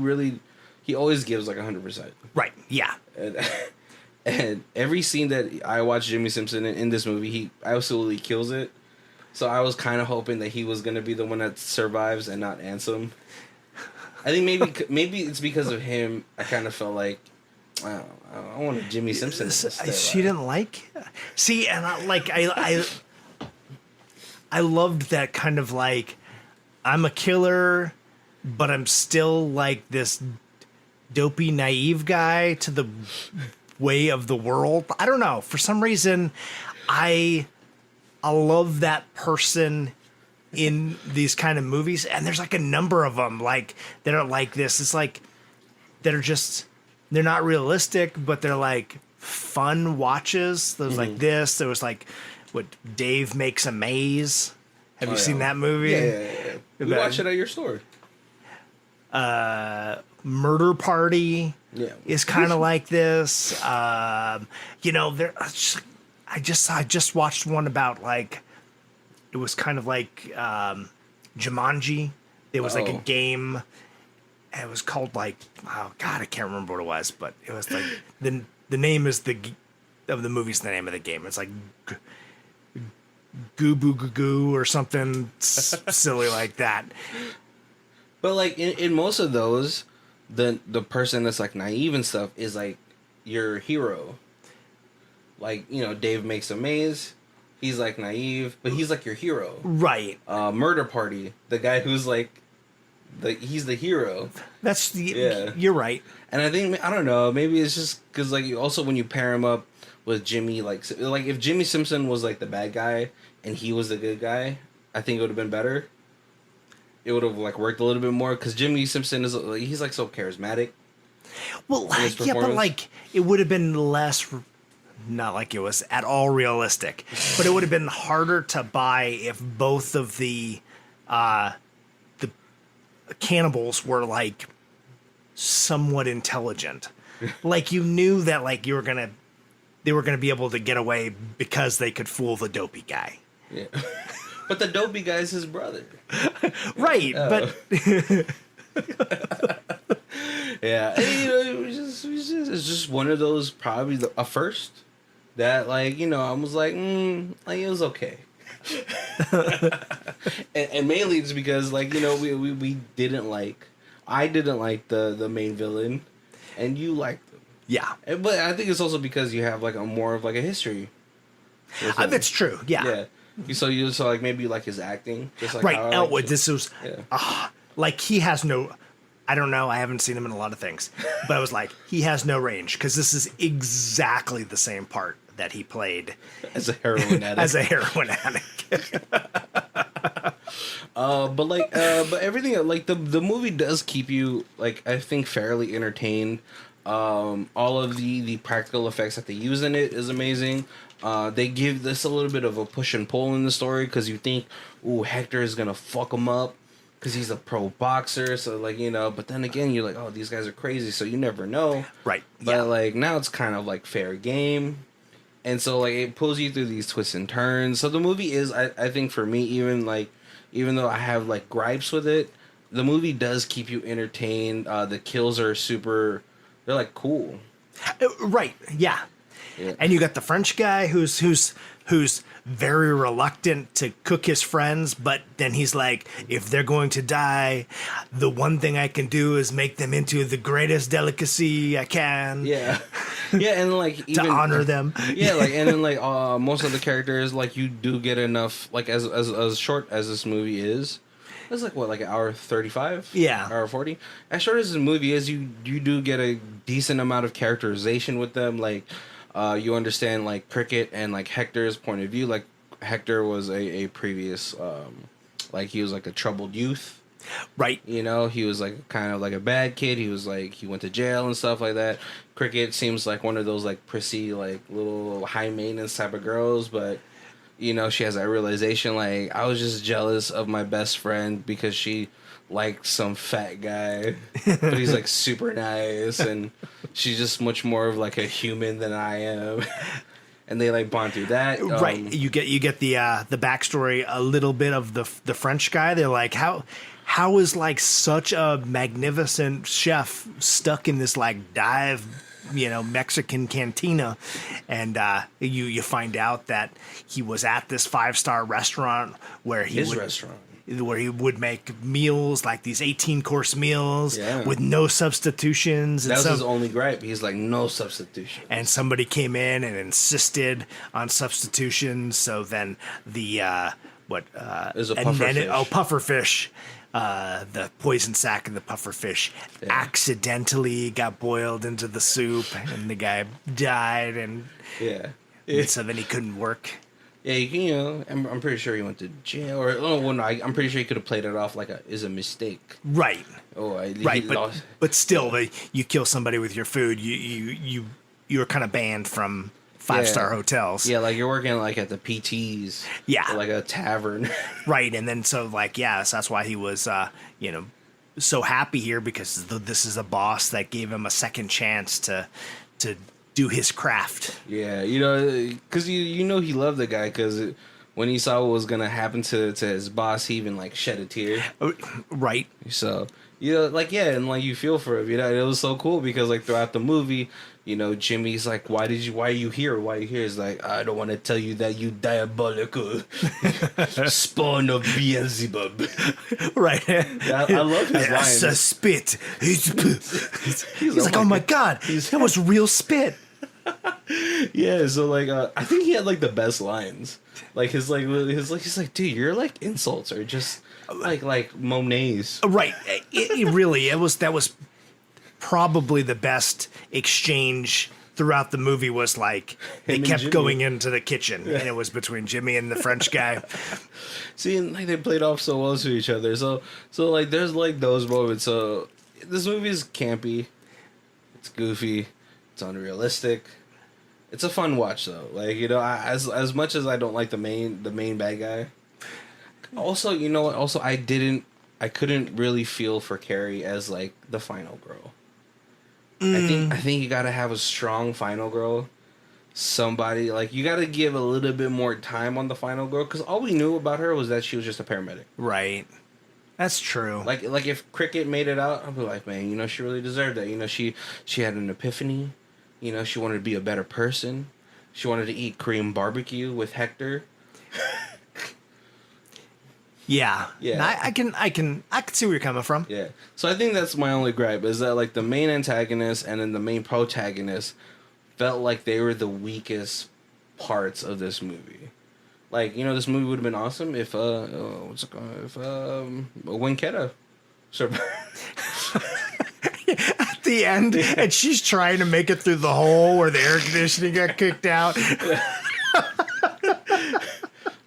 always gives like 100%. Right. Yeah. And every scene that I watch Jimmi Simpson in this movie, he absolutely kills it. So I was kind of hoping that he was going to be the one that survives and not Ansem. I think maybe it's because of him. I kind of felt like I wanted Jimmi Simpson to stay alive. She didn't like. See, and I loved that kind of like, I'm a killer, but I'm still like this dopey, naive guy to the way of the world. I don't know. For some reason, I love that person in these kind of movies, and there's like a number of them like that are like this. It's like that are just they're not realistic, but they're like fun watches. There was like this. There was like what Dave Makes a Maze. Have you seen that movie? Yeah. We watched it at your store. Murder Party is kind of like this. You know, I just watched one about like it was kind of like Jumanji. It was like a game. It was called like oh god, I can't remember what it was, but it was like the name is of the movie's the name of the game. It's like Goo Boo Goo Goo or something silly like that. But like in most of those, the person that's like naive and stuff is like your hero. Like, you know, Dave Makes a Maze. He's like naive, but he's like your hero. Right. Murder Party. The guy who's like he's the hero. That's you're right. And I think I don't know, maybe it's just because like also when you pair him up with Jimmy, like if Jimmi Simpson was like the bad guy and he was the good guy, I think it would have been better. It would have like worked a little bit more because Jimmi Simpson he's like so charismatic. Well, yeah, but like it would have been less, not like it was at all realistic, but it would have been harder to buy if both of the cannibals were like somewhat intelligent. Like you knew that like they were gonna be able to get away because they could fool the dopey guy. Yeah. But the dopey guy's his brother. Right, but yeah, and, you know, it's just one of those probably a first that like, you know, I was like it was okay. and mainly it's because like, you know, we didn't like I didn't like the main villain and you liked him. Yeah. But I think it's also because you have like a more of like a history. That's true. Yeah. Yeah. So you saw like maybe like his acting, just like right. how Elwood. This was like he has no. I don't know. I haven't seen him in a lot of things, but I was like, he has no range because this is exactly the same part that he played as a heroin addict. But everything like the movie does keep you like I think fairly entertained. All of the practical effects that they use in it is amazing. They give this a little bit of a push and pull in the story because you think, ooh, Hector is gonna fuck him up because he's a pro boxer. So like, you know, but then again, you're like, oh, these guys are crazy, so you never know. Right. But like now it's kind of like fair game, and so like it pulls you through these twists and turns. So the movie is, I think for me, even though I have like gripes with it, the movie does keep you entertained. The kills are super. They're like cool. Right. Yeah. And you got the French guy who's very reluctant to cook his friends, but then he's like, if they're going to die, the one thing I can do is make them into the greatest delicacy I can. Yeah. Yeah, and like even, to honor them. Yeah, like and then like most of the characters, like you do get enough, like as short as this movie is. It's like what, like an hour 35? Yeah. Hour 40? As short as the movie is, you do get a decent amount of characterization with them. Like, you understand, like, Cricket and, like, Hector's point of view. Like, Hector was a previous, like, he was, like, a troubled youth. Right. You know, he was, like, kind of like a bad kid. He was, like, he went to jail and stuff like that. Cricket seems like one of those, like, prissy, like, little high-maintenance type of girls, but... You know, she has that realization, like, I was just jealous of my best friend because she liked some fat guy, but he's, like, super nice, and she's just much more of, like, a human than I am. And they, like, bond through that. Right. You get the backstory, a little bit of the French guy. They're like, how is, like, such a magnificent chef stuck in this, like, dive, you know, Mexican cantina, and you find out that he was at this 5-star restaurant where he would make meals like these 18-course meals with no substitutions. That was his only gripe. He's like, no substitution. And somebody came in and insisted on substitutions. So then the it was a puffer fish. puffer fish the poison sac and the pufferfish accidentally got boiled into the soup, and the guy died, and so then he couldn't work. Yeah, I'm pretty sure he went to jail, or I'm pretty sure he could have played it off like a mistake. Right. Right, but still, you kill somebody with your food, you're kind of banned from 5-star hotels. Yeah, like you're working like at the PTs. Yeah. Or like a tavern. Right, and then so that's why he was so happy here, because this is a boss that gave him a second chance to do his craft. Yeah, because he loved the guy, because when he saw what was gonna happen to his boss, he even like shed a tear. Right. So and like you feel for him. It was so cool, because like throughout the movie, Jimmy's like, why are you here? He's like, I don't want to tell you that you diabolical spawn of Beelzebub. Right. I love his lines. That's a spit. He's like, oh my God, that was real spit. Yeah, so like I think he had like the best lines. Like he's like, dude, you're like insults or just like Monet's. Right. That was probably the best exchange throughout the movie. Was like they kept going into the kitchen, and it was between Jimmy and the French guy. See, and like they played off so well to each other. So like there's like those moments. So this movie is campy, it's goofy, it's unrealistic. It's a fun watch though. Like as much as I don't like the main bad guy. Also, what? Also, I couldn't really feel for Carrie as like the final girl. I think you gotta have a strong final girl. Somebody like you gotta give a little bit more time on the final girl, because all we knew about her was that she was just a paramedic. Right. That's true. Like if Cricket made it out, I'd be like, man, she really deserved that. She had an epiphany. She wanted to be a better person. She wanted to eat Korean barbecue with Hector. Yeah. I can see where you're coming from. Yeah. So I think that's my only gripe, is that like the main antagonist and then the main protagonist felt like they were the weakest parts of this movie. Like, this movie would have been awesome if Winketta survived. At the end, and she's trying to make it through the hole where the air conditioning got kicked out.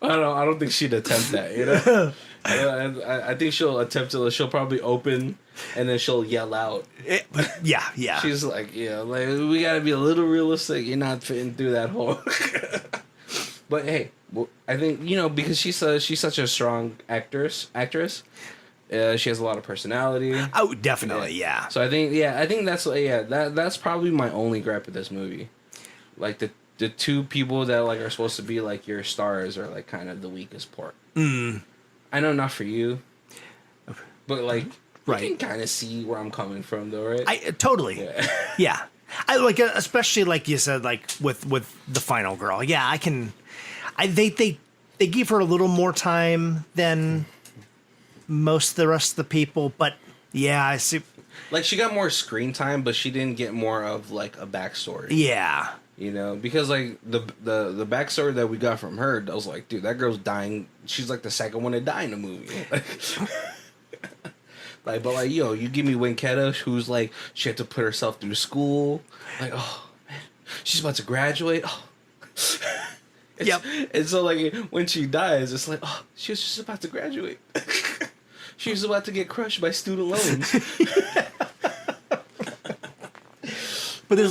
I don't think she'd attempt that, I think she'll attempt to. She'll probably open, and then she'll yell out. Yeah. She's like, like we gotta be a little realistic. You're not fitting through that hole. But hey, I think because she's such a strong actress. She has a lot of personality. Oh, definitely, yeah. So I think that's probably my only gripe with this movie. Like the two people that like are supposed to be like your stars are like kind of the weakest part. I know not for you, but like you can kind of see where I'm coming from, though, right? I totally, yeah. I like, especially like you said, like with the final girl. Yeah, I can. They gave her a little more time than most of the rest of the people, but yeah, I see. Like she got more screen time, but she didn't get more of like a backstory. Yeah. Because like the backstory that we got from her, I was like, dude, that girl's dying. She's like the second one to die in the movie. Like, but like, you give me Winketta, who's like, she had to put herself through school. Like, oh man, she's about to graduate. Oh. Yep. And so like when she dies, it's like, oh, she was just about to graduate. She was about to get crushed by student loans. But there's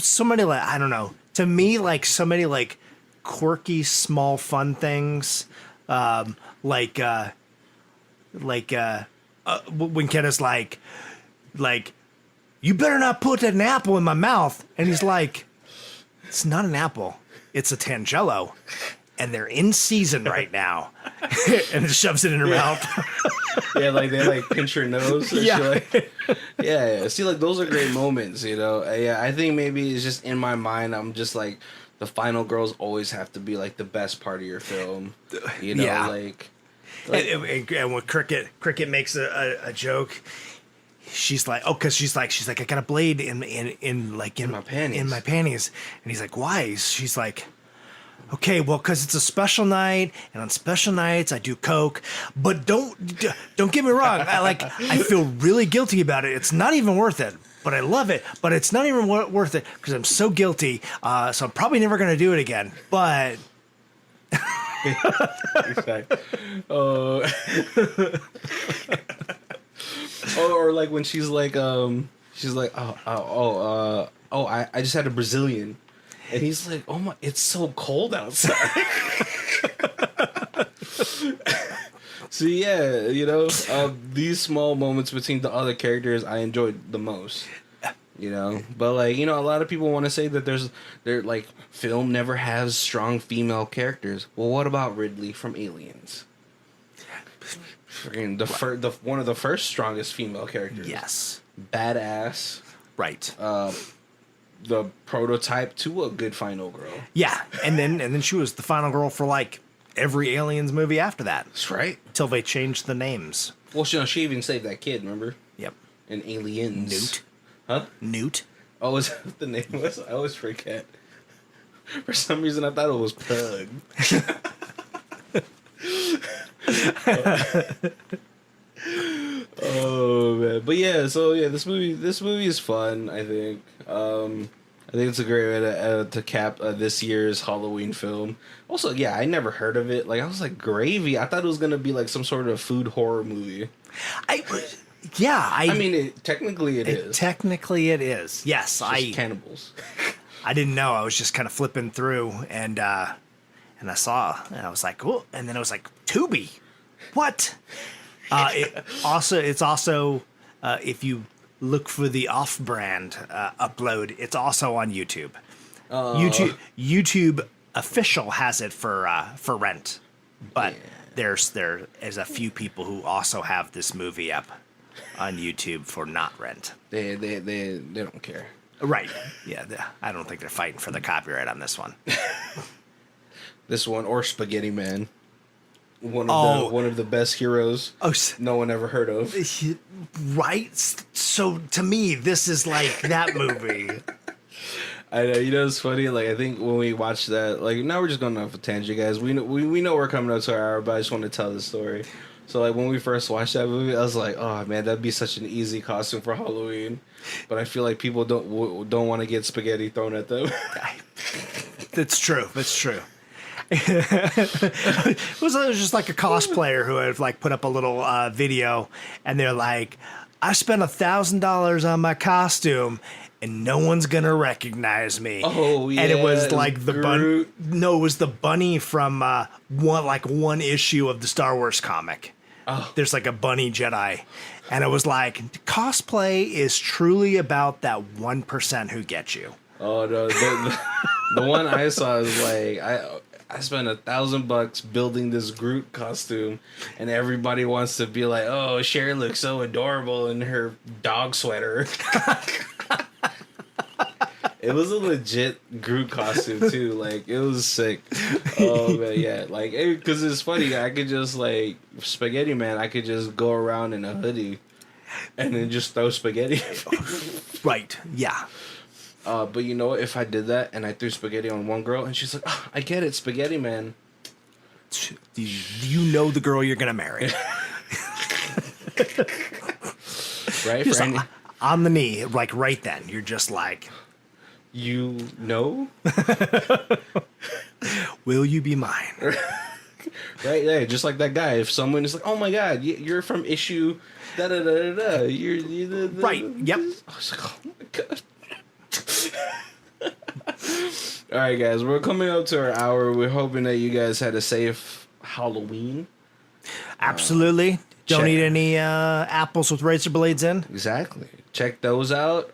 so many, like, I don't know. To me, like, so many, like, quirky, small, fun things. When Kenna's like, you better not put an apple in my mouth. And he's like, it's not an apple. It's a Tangelo. And they're in season right now. And it shoves it in her mouth. Yeah, like they like pinch her nose. And yeah. Yeah. See, like those are great moments, Yeah, I think maybe it's just in my mind. I'm just like, the final girls always have to be like the best part of your film. Yeah. Like and when Cricket makes a joke, she's like, she's like, I got a blade in my panties. And he's like, why? She's like, okay, well, because it's a special night, and on special nights I do coke. But don't get me wrong. I feel really guilty about it. It's not even worth it. But I love it. But it's not even worth it because I'm so guilty. So I'm probably never going to do it again. But Exactly. Or like when she's like, I just had a Brazilian, and he's like, oh my, it's so cold outside. So yeah, these small moments between the other characters I enjoyed the most. But like, a lot of people want to say that they're like film never has strong female characters. Well, what about Ridley from Aliens? Freaking one of the first strongest female characters. yes, Badass. right. The prototype to a good final girl. Yeah, and then she was the final girl for like every Aliens movie after that. That's right. Until they changed the names. Well, she even saved that kid, remember? Yep. In Aliens. Newt. Huh? Newt. Oh, was that what the name was? I always forget. For some reason, I thought it was Pug. Oh man, but yeah. So yeah, this movie is fun. I think. I think it's a great way to cap this year's Halloween film. Also, yeah, I never heard of it. Like, I was like, gravy. I thought it was gonna be like some sort of food horror movie. I mean, technically it is. Technically, it is. Yes, It's cannibals. I didn't know. I was just kind of flipping through, and I saw, and I was like, oh, and then I was like, Tubi, what? It's also if you look for the off-brand upload, it's also on YouTube. YouTube official has it for rent, but there is a few people who also have this movie up on YouTube for not rent. They don't care. Right. Yeah. I don't think they're fighting for the copyright on this one. This one or Spaghetti Man. One of the best heroes no one ever heard of. Right? So to me, this is like that movie. I know, it's funny. Like, I think when we watched that, like, now we're just going off a tangent, guys. We know we're coming up to our hour, but I just want to tell the story. So, like, when we first watched that movie, I was like, oh, man, that'd be such an easy costume for Halloween. But I feel like people don't want to get spaghetti thrown at them. That's true. It was just like a cosplayer who had like put up a little video, and they're like, I spent $1,000 on my costume and no one's gonna recognize me. Oh yeah. And it was like the bunny. No, it was the bunny from one issue of the Star Wars comic. Oh. There's like a bunny Jedi. And it was like, cosplay is truly about that 1% who gets you. Oh no, the one I saw is like I spent $1,000 building this Groot costume, and everybody wants to be like, "Oh, Sherry looks so adorable in her dog sweater." It was a legit Groot costume too. Like, it was sick. Oh man, yeah. Like, because it's funny. I could just like Spaghetti Man. I could just go around in a hoodie, and then just throw spaghetti. Right. Yeah. But you know what? If I did that and I threw spaghetti on one girl and she's like, oh, I get it, Spaghetti Man. You know the girl you're gonna marry. Right? Just on the knee, like right then. You're just like, you know? Will you be mine? Right? Yeah, just like that guy. If someone is like, oh my God, you're from issue da da da da da. You're right. Yep. I was like, oh my God. All right, guys, we're coming up to our hour. We're hoping that you guys had a safe Halloween. Absolutely. Don't eat any apples with razor blades in. Exactly. Check those out.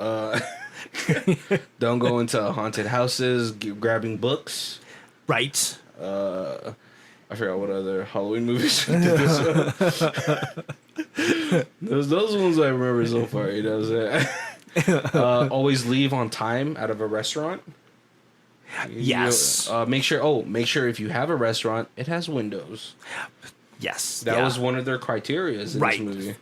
Don't go into haunted houses grabbing books. Right. I forgot what other Halloween movies we did this one. Those ones I remember so far. You know what I'm saying? Always leave on time out of a restaurant. Yes. Make sure if you have a restaurant, it has windows. Yes. That was one of their criteria in this movie.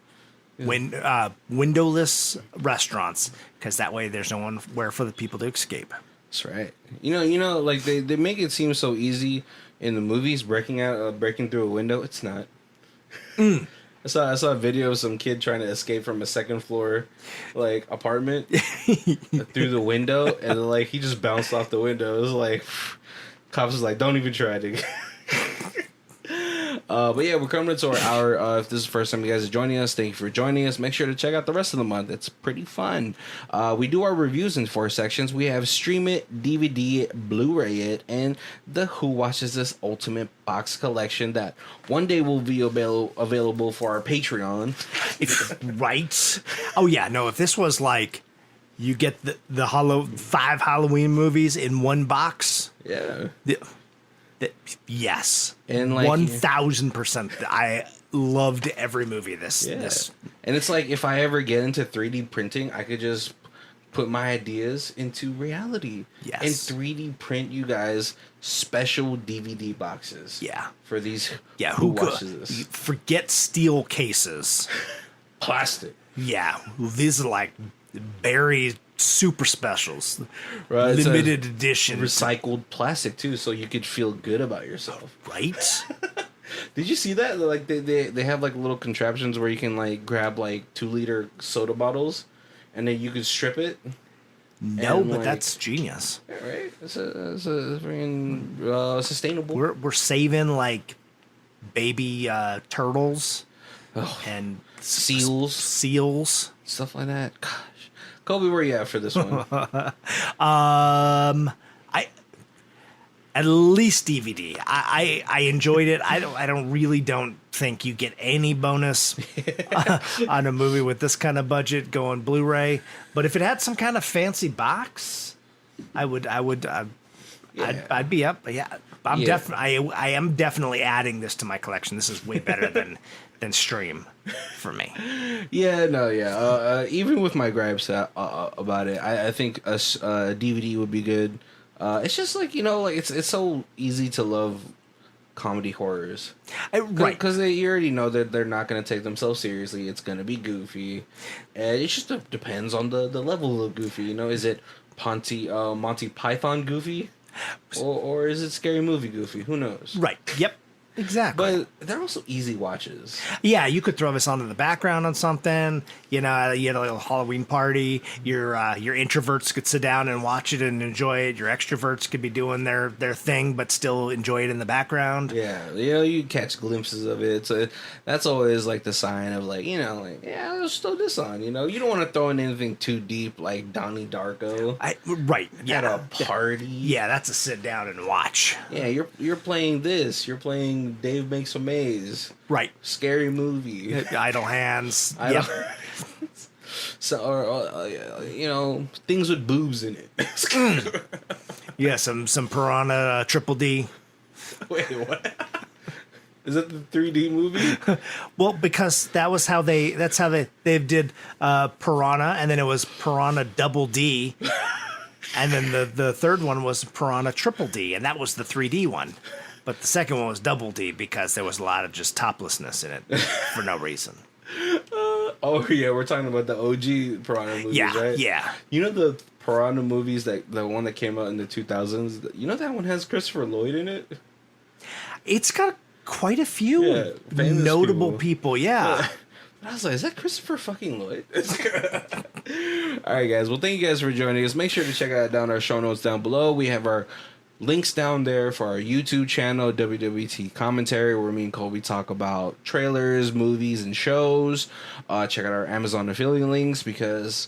Windowless restaurants, because that way there's no one where for the people to escape. That's right. Like they make it seem so easy in the movies, breaking through a window. It's not. I saw a video of some kid trying to escape from a second floor, like, apartment through the window, and like he just bounced off the window. It was like, cops was like, "Don't even try to." But yeah, we're coming to our hour. If this is the first time you guys are joining us, thank you for joining us. Make sure to check out the rest of the month. It's pretty fun. We do our reviews in 4 sections. We have Stream It, DVD, Blu-ray It, and the Who Watches This Ultimate Box Collection that one day will be available for our Patreon. Right? Oh, yeah. No, if this was like you get the 5 Halloween movies in one box. Yeah. Yes, and like 1000%. I loved every movie. This, and it's like if I ever get into 3D printing, I could just put my ideas into reality. Yes, and 3D print you guys special DVD boxes. Yeah, for these. Yeah, who watches this? Forget steel cases, plastic. Yeah, these are like buried. Super specials, right? Limited edition, recycled plastic too, so you could feel good about yourself. Right? Did you see that? Like they have like little contraptions where you can like grab like 2-liter soda bottles, and then you could strip it. No, but that's genius. Yeah, right? It's a freaking sustainable. We're saving like baby turtles and seals, stuff like that. Gosh. Kobe, where you at for this one? I at least DVD. I enjoyed it. I don't think you get any bonus on a movie with this kind of budget going Blu-ray. But if it had some kind of fancy box, I'd be up. Yeah, I am definitely adding this to my collection. This is way better than Stream for me. Even with my gripes about it, I think a DVD would be good. It's just like it's so easy to love comedy horrors, right? Because you already know that they're not going to take themselves seriously. It's going to be goofy, and it just depends on the level of goofy. Is it Monty Python goofy, or is it Scary Movie goofy? Who knows? Right. Yep. Exactly. But they're also easy watches. Yeah, you could throw this on in the background on something. You had a little Halloween party. Your introverts could sit down and watch it and enjoy it. Your extroverts could be doing their thing, but still enjoy it in the background. Yeah, you catch glimpses of it. So that's always like the sign of let's throw this on. You don't want to throw in anything too deep like Donnie Darko. Right. Yeah. At a party. Yeah, that's a sit down and watch. Yeah, you're playing this. You're playing Dave Makes a Maze. Right. Scary Movie. Idle Hands. So, things with boobs in it. Yeah, some Piranha Triple D. Wait, what? Is that the 3D movie? Well, because that's how they did Piranha, and then it was Piranha Double D, and then the third one was Piranha Triple D, and that was the 3D one. But the second one was Double D because there was a lot of just toplessness in it for no reason. We're talking about the OG Piranha movies, right? Yeah. The Piranha movies, the one that came out in the 2000s, that one has Christopher Lloyd in it? It's got quite a few notable people. Yeah. I was like, is that Christopher fucking Lloyd? All right, guys. Well, thank you guys for joining us. Make sure to check out down our show notes down below. We have our links down there for our YouTube channel, WWT Commentary, where me and Colby talk about trailers, movies, and shows. Check out our Amazon affiliate links because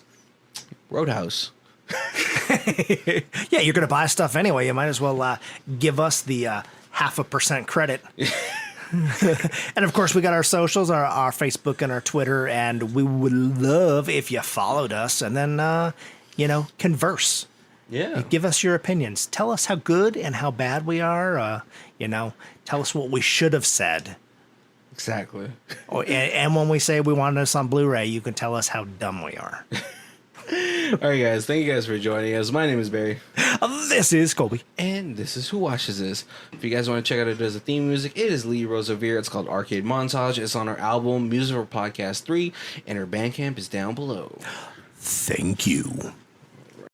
Roadhouse. Yeah, you're going to buy stuff anyway. You might as well give us the 0.5% credit. And of course, we got our socials, our Facebook and our Twitter, and we would love if you followed us and then, converse. Yeah. Give us your opinions. Tell us how good and how bad we are. Tell us what we should have said. Exactly. And when we say we wanted us on Blu-ray, you can tell us how dumb we are. All right, guys. Thank you guys for joining us. My name is Barry. This is Colby. And this is Who Watches This. If you guys want to check out it as a theme music, it is Lee Rosevere. It's called Arcade Montage. It's on our album, Music for Podcast 3, and her Bandcamp is down below. Thank you.